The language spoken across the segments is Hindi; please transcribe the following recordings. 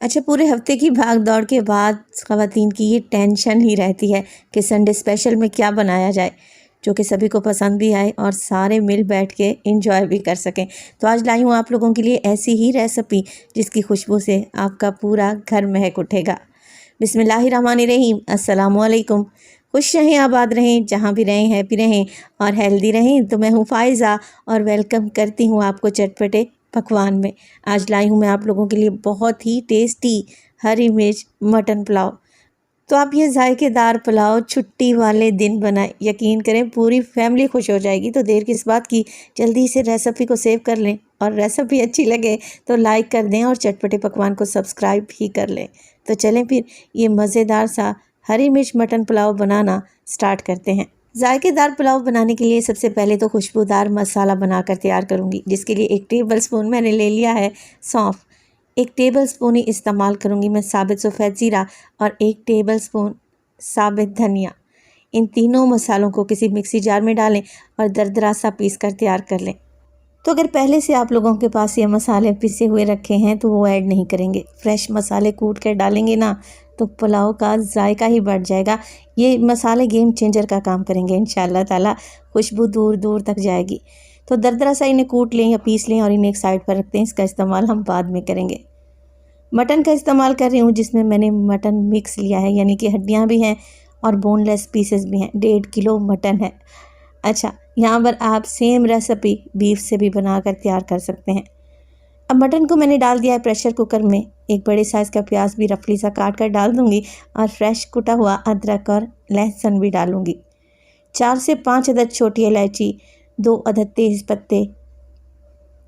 अच्छा, पूरे हफ्ते की भाग दौड़ के बाद ख़वातीन की ये टेंशन ही रहती है कि संडे स्पेशल में क्या बनाया जाए जो कि सभी को पसंद भी आए और सारे मिल बैठ के इंजॉय भी कर सकें। तो आज लाई हूँ आप लोगों के लिए ऐसी ही रेसिपी जिसकी खुशबू से आपका पूरा घर महक उठेगा। बिस्मिल्लाहिर्रहमानिर्रहीम, अस्सलामुअलैकुम। खुश रहें, आबाद रहें, जहाँ भी रहें हैप्पी रहें और हेल्दी रहें। तो मैं हूँ फ़ाइज़ा और वेलकम करती हूँ आपको चटपटे पकवान में। आज लाई हूँ मैं आप लोगों के लिए बहुत ही टेस्टी हरी मिर्च मटन पुलाव। तो आप ये जायकेदार पुलाव छुट्टी वाले दिन बनाएं, यकीन करें पूरी फैमिली खुश हो जाएगी। तो देर किस बात की, जल्दी से रेसिपी को सेव कर लें और रेसिपी अच्छी लगे तो लाइक कर दें और चटपटे पकवान को सब्सक्राइब भी कर लें। तो चलें फिर ये मज़ेदार सा हरी मिर्च मटन पुलाव बनाना स्टार्ट करते हैं। जायकेदार पुलाव बनाने के लिए सबसे पहले तो खुशबूदार मसाला बनाकर तैयार करूँगी, जिसके लिए 1 टेबल स्पून मैंने ले लिया है सौंफ। 1 टेबल स्पून ही इस्तेमाल करूँगी मैं साबित सफ़ेद ज़ीरा और 1 टेबल स्पून साबित धनिया। इन तीनों मसालों को किसी मिक्सी जार में डालें और दरदरा सा पीस कर तैयार कर लें। तो अगर पहले से आप लोगों के पास ये मसाले पिसे हुए रखे हैं तो वो ऐड नहीं करेंगे। फ्रेश मसाले कूट कर डालेंगे ना तो पुलाव का जायका ही बढ़ जाएगा। ये मसाले गेम चेंजर का काम करेंगे इंशाअल्लाह ताला, खुशबू दूर दूर तक जाएगी। तो दरदरा सा इन्हें कूट लें या पीस लें और इन्हें एक साइड पर रखते हैं। इसका इस्तेमाल हम बाद में करेंगे। मटन का इस्तेमाल कर रही हूँ, जिसमें मैंने मटन मिक्स लिया है, यानी कि हड्डियाँ भी हैं और बोनलेस पीसेस भी हैं। 1.5 किलो मटन है। अच्छा, यहाँ पर आप सेम रेसिपी बीफ से भी बनाकर तैयार कर सकते हैं। अब मटन को मैंने डाल दिया है प्रेशर कुकर में। एक बड़े साइज़ का प्याज भी रफली सा काट कर डाल दूँगी और फ्रेश कुटा हुआ अदरक और लहसुन भी डालूँगी। 4 से 5 अदद छोटी इलायची, 2 अदद तेज़ पत्ते,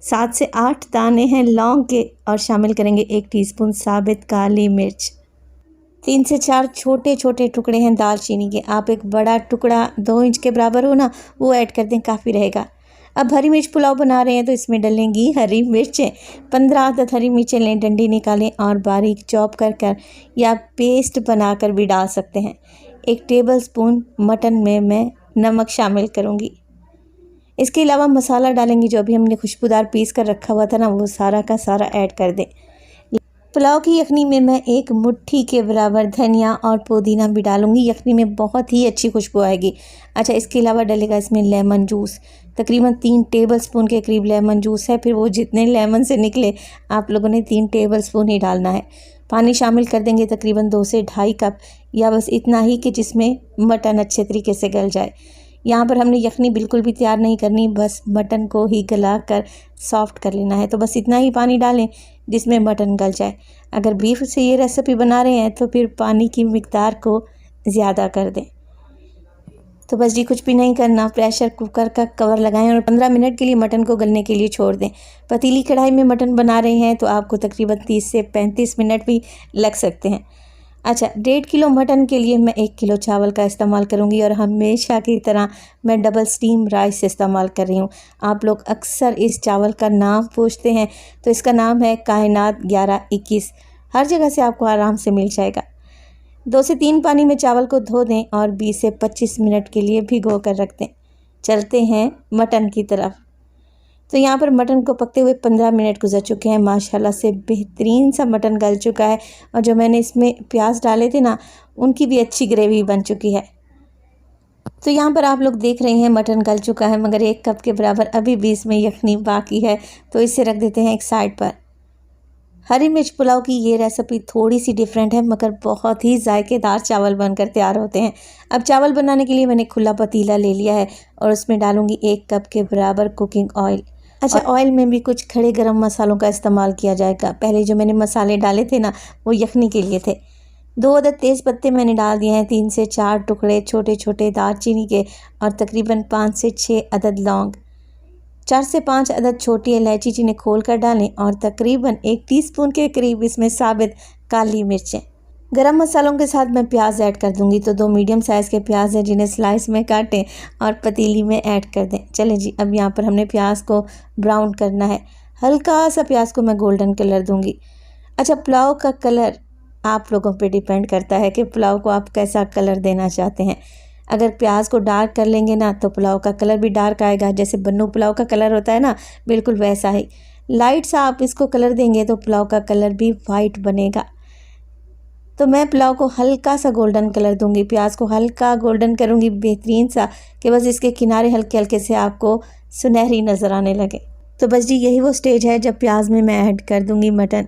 7 से 8 दाने हैं लौंग के और शामिल करेंगे 1 टीस्पून साबित काली मिर्च। 3 से 4 छोटे छोटे टुकड़े हैं दालचीनी के। आप एक बड़ा टुकड़ा 2 इंच के बराबर हो ना, वो ऐड कर दें, काफ़ी रहेगा। अब हरी मिर्च पुलाव बना रहे हैं तो इसमें डलेंगी हरी मिर्चें। 15 अदद हरी मिर्चें लें, डंडी निकालें और बारीक चॉप कर या पेस्ट बनाकर भी डाल सकते हैं। 1 टेबल स्पून मटन में मैं नमक शामिल करूँगी। इसके अलावा मसाला डालेंगे जो अभी हमने खुशबूदार पीस कर रखा हुआ था ना, वो सारा का सारा ऐड कर दें। पुलाव की यखनी में मैं 1 मुट्ठी के बराबर धनिया और पुदीना भी डालूंगी। यखनी में बहुत ही अच्छी खुशबू आएगी। अच्छा, इसके अलावा डलेगा इसमें लेमन जूस। तकरीबन 3 टेबल स्पून के करीब लेमन जूस है। फिर वो जितने लेमन से निकले आप लोगों ने 3 टेबल स्पून ही डालना है। पानी शामिल कर देंगे तकरीबन 2 से ढाई कप, या बस इतना ही कि जिसमें मटन अच्छे तरीके से गल जाए। यहाँ पर हमने यखनी बिल्कुल भी तैयार नहीं करनी, बस मटन को ही गला कर सॉफ्ट कर लेना है। तो बस इतना ही पानी डालें जिसमें मटन गल जाए। अगर बीफ से ये रेसिपी बना रहे हैं तो फिर पानी की मिकदार को ज़्यादा कर दें। तो बस जी कुछ भी नहीं करना, प्रेशर कुकर का कवर लगाएं और 15 मिनट के लिए मटन को गलने के लिए छोड़ दें। पतीली कढ़ाई में मटन बना रहे हैं तो आपको तकरीबन 30 से 35 मिनट भी लग सकते हैं। अच्छा, 1.5 किलो मटन के लिए मैं 1 किलो चावल का इस्तेमाल करूंगी और हमेशा की तरह मैं डबल स्टीम राइस इस्तेमाल कर रही हूँ। आप लोग अक्सर इस चावल का नाम पूछते हैं, तो इसका नाम है कायनात 1121। हर जगह से आपको आराम से मिल जाएगा। 2 से 3 पानी में चावल को धो दें और 20 से 25 मिनट के लिए भिगो कर रख दें। चलते हैं मटन की तरफ। तो यहाँ पर मटन को पकते हुए 15 मिनट गुजर चुके हैं। माशाल्लाह से बेहतरीन सा मटन गल चुका है और जो मैंने इसमें प्याज डाले थे ना, उनकी भी अच्छी ग्रेवी बन चुकी है। तो यहाँ पर आप लोग देख रहे हैं मटन गल चुका है, मगर 1 कप के बराबर अभी भी इसमें यखनी बाकी है, तो इसे रख देते हैं एक साइड पर। हरी मिर्च पुलाव की ये रेसिपी थोड़ी सी डिफरेंट है, मगर बहुत ही जायकेदार चावल बनकर तैयार होते हैं। अब चावल बनाने के लिए मैंने खुला पतीला ले लिया है और उसमें डालूंगी 1 कप के बराबर कुकिंग ऑयल। अच्छा, ऑयल में भी कुछ खड़े गरम मसालों का इस्तेमाल किया जाएगा। पहले जो मैंने मसाले डाले थे ना, वो यखनी के लिए थे। 2 अदद तेज़ पत्ते मैंने डाल दिए हैं, 3 से 4 टुकड़े छोटे छोटे दालचीनी के और तकरीबन 5 से 6 अदद लौंग, 4 से 5 अदद छोटी इलायची जिन्हें खोल कर डालें और तकरीबन 1 टीस्पून के करीब इसमें साबित काली मिर्चें। गरम मसालों के साथ मैं प्याज ऐड कर दूंगी। तो 2 मीडियम साइज़ के प्याज हैं जिन्हें स्लाइस में काटें और पतीली में ऐड कर दें। चलें जी, अब यहाँ पर हमने प्याज को ब्राउन करना है। हल्का सा प्याज को मैं गोल्डन कलर दूंगी। अच्छा, पुलाव का कलर आप लोगों पे डिपेंड करता है कि पुलाव को आप कैसा कलर देना चाहते हैं। अगर प्याज को डार्क कर लेंगे ना तो पुलाव का कलर भी डार्क आएगा, जैसे बन्नू पुलाव का कलर होता है ना, बिल्कुल वैसा ही। लाइट सा आप इसको कलर देंगे तो पुलाव का कलर भी वाइट बनेगा। तो मैं पुलाव को हल्का सा गोल्डन कलर दूंगी, प्याज को हल्का गोल्डन करूंगी बेहतरीन सा, कि बस इसके किनारे हल्के हल्के से आपको सुनहरी नज़र आने लगे। तो बस जी यही वो स्टेज है जब प्याज में मैं ऐड कर दूंगी मटन।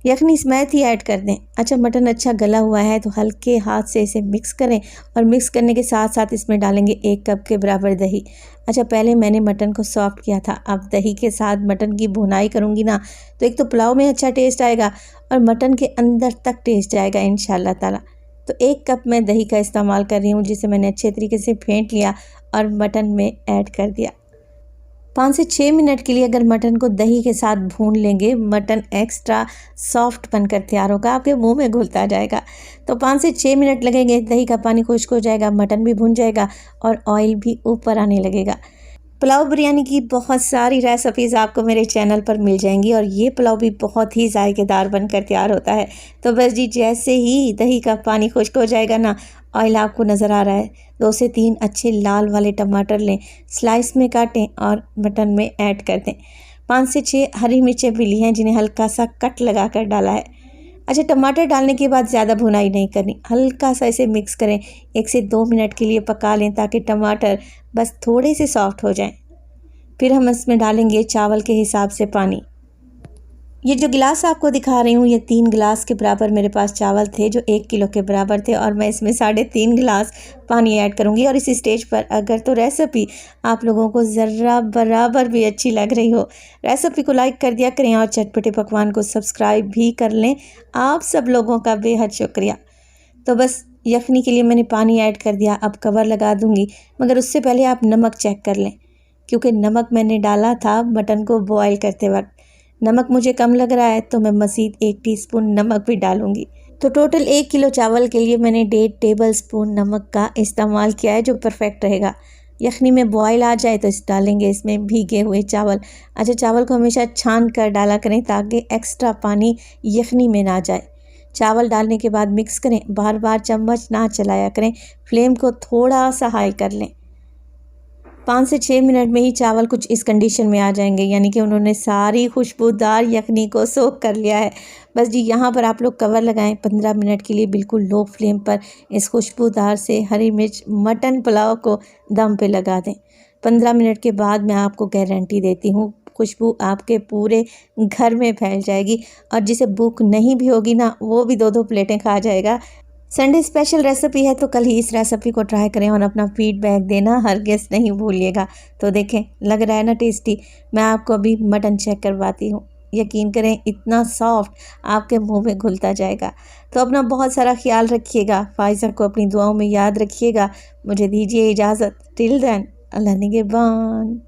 यखनी समेत ही ऐड कर दें। अच्छा, मटन अच्छा गला हुआ है तो हल्के हाथ से इसे मिक्स करें और मिक्स करने के साथ साथ इसमें डालेंगे 1 कप के बराबर दही। अच्छा, पहले मैंने मटन को सॉफ्ट किया था, अब दही के साथ मटन की भुनाई करूँगी ना, तो एक तो पुलाव में अच्छा टेस्ट आएगा और मटन के अंदर तक टेस्ट जाएगा इंशाल्लाह ताला। तो 1 कप मैं दही का इस्तेमाल कर रही हूँ, जिसे मैंने अच्छे तरीके से फेंट लिया और मटन में ऐड कर दिया। 5 से 6 मिनट के लिए अगर मटन को दही के साथ भून लेंगे, मटन एक्स्ट्रा सॉफ्ट बनकर तैयार होगा, आपके मुंह में घुलता जाएगा। तो 5 से 6 मिनट लगेंगे, दही का पानी खुश्क हो जाएगा, मटन भी भुन जाएगा और ऑयल भी ऊपर आने लगेगा। पुलाव बिरयानी की बहुत सारी रेसिपीज़ आपको मेरे चैनल पर मिल जाएंगी और ये पुलाव भी बहुत ही जायकेदार बनकर तैयार होता है। तो बस जी जैसे ही दही का पानी खुश्क हो जाएगा ना, ऑयल आपको नज़र आ रहा है, 2 से 3 अच्छे लाल वाले टमाटर लें, स्लाइस में काटें और मटन में ऐड कर दें। 5 से 6 हरी मिर्चें भी ली हैं, जिन्हें हल्का सा कट लगा कर डाला है। अच्छा, टमाटर डालने के बाद ज़्यादा भुनाई नहीं करनी, हल्का सा इसे मिक्स करें, 1 से 2 मिनट के लिए पका लें ताकि टमाटर बस थोड़े से सॉफ्ट हो जाएं। फिर हम इसमें डालेंगे चावल के हिसाब से पानी। ये जो गिलास आपको दिखा रही हूँ, ये 3 गिलास के बराबर मेरे पास चावल थे जो 1 किलो के बराबर थे और मैं इसमें 3.5 गिलास पानी ऐड करूँगी। और इसी स्टेज पर अगर तो रेसिपी आप लोगों को ज़रा बराबर भी अच्छी लग रही हो, रेसिपी को लाइक कर दिया करें और चटपटे पकवान को सब्सक्राइब भी कर लें। आप सब लोगों का बेहद शुक्रिया। तो बस यखनी के लिए मैंने पानी ऐड कर दिया, अब कवर लगा दूँगी, मगर उससे पहले आप नमक चेक कर लें, क्योंकि नमक मैंने डाला था मटन को बॉयल करते वक्त। नमक मुझे कम लग रहा है तो मैं मज़ीद 1 टीस्पून नमक भी डालूंगी। तो टोटल 1 किलो चावल के लिए मैंने 1.5 टेबल स्पून नमक का इस्तेमाल किया है, जो परफेक्ट रहेगा। यखनी में बॉयल आ जाए तो इस डालेंगे इसमें भीगे हुए चावल। अच्छा, चावल को हमेशा छान कर डाला करें ताकि एक्स्ट्रा पानी यखनी में ना जाए। चावल डालने के बाद मिक्स करें, बार बार चम्मच ना चलाया करें, फ्लेम को थोड़ा सा हाई कर लें। 5 से 6 मिनट में ही चावल कुछ इस कंडीशन में आ जाएंगे, यानी कि उन्होंने सारी खुशबूदार यखनी को सोख कर लिया है। बस जी यहाँ पर आप लोग कवर लगाएं, 15 मिनट के लिए बिल्कुल लो फ्लेम पर इस खुशबूदार से हरी मिर्च मटन पुलाव को दम पे लगा दें। 15 मिनट के बाद मैं आपको गारंटी देती हूँ, खुशबू आपके पूरे घर में फैल जाएगी और जिसे भूख नहीं भी होगी ना, वो भी 2-2 प्लेटें खा जाएगा। संडे स्पेशल रेसिपी है तो कल ही इस रेसिपी को ट्राई करें और अपना फीडबैक देना हरगिज़ नहीं भूलिएगा। तो देखें, लग रहा है ना टेस्टी। मैं आपको अभी मटन चेक करवाती हूँ, यकीन करें इतना सॉफ्ट आपके मुंह में घुलता जाएगा। तो अपना बहुत सारा ख्याल रखिएगा, फाइज़ा को अपनी दुआओं में याद रखिएगा। मुझे दीजिए इजाज़त। टिल देन, अल्लाह निगहबान।